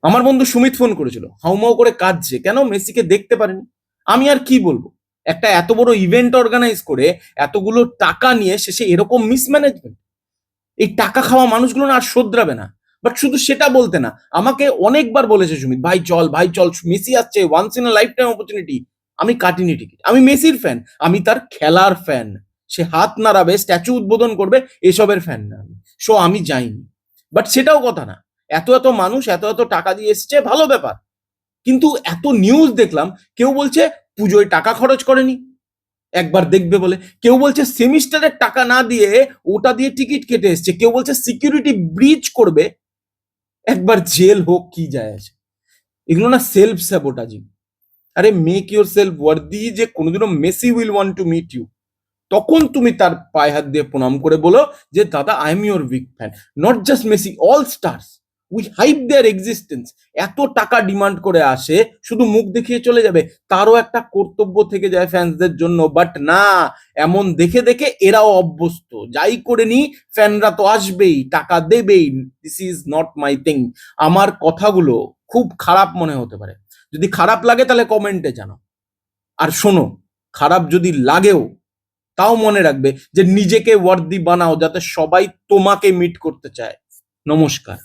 আমার বন্ধু সুমিত ফোন করেছিল, হাউমাউ করে কাঁদছে, কেন মেসিকে দেখতে পারেনি। আমি আর কি বলবো, একটা এত বড় ইভেন্ট অর্গানাইজ করে এতগুলো টাকা নিয়ে শেষে এরকম মিসম্যানেজমেন্ট। এই টাকা খাওয়া মানুষগুলো না আর শোধরাবে না। বাট শুধু সেটা বলতে না, আমাকে অনেকবার বলেছে সুমিত, ভাই চল ভাই চল, মেসি আসছে, once in life time opportunity. আমি কাটিনি টিকিট। আমি মেসির ফ্যান, আমি তার খেলার ফ্যান। সে হাত নাড়াবে, স্ট্যাচু উদ্বোধন করবে, এসবের ফ্যান না আমি। সো আমি যাইনি। বাট সেটাও কথা না, এত এত মানুষ এত এত টাকা দিয়ে এসেছে, ভালো ব্যাপার। কিন্তু এত নিউজ দেখলাম, কেউ বলছে পুজোয় টাকা খরচ করেনি একবার দেখবে বলে, কেউ বলছে সেমিস্টারের টাকা না দিয়ে ওটা দিয়ে টিকিট কেটে এসছে, কেউ বলছে সিকিউরিটি ব্রিচ করবে, একবার জেল হোক কি যায় আছে। এগুলো না সেলফ স্যাবোটাজিং। আরে মেক ইউর সেলফ ওয়ার্দি, যে কোনোদিনও Messi will want to meet you, তখন তুমি তার পায়ে হাত দিয়ে প্রণাম করে বলো যে দাদা I am your big fan. Not just Messi, all stars, we hype their existence. এত টাকা ডিমান্ড করে আসে, শুধু মুখ দেখিয়ে চলে যাবে, তারও একটা কর্তব্য থেকে যায় ফ্যান্সদের জন্য। বাট না, এমন দেখে দেখে এরাও অভ্যস্ত, যাই করে নি ফ্যানরা তো আসবেই, টাকা দেবেই। This is not my thing. আমার কথাগুলো খুব খারাপ মনে হতে পারে, যদি খারাপ লাগে তাহলে কমেন্টে জানাও। আর শোনো, খারাপ যদি লাগেও, তাও মনে রাখবে যে নিজেকে ওয়ার্দি বানাও, যাতে সবাই তোমাকে মিট করতে চায়। নমস্কার।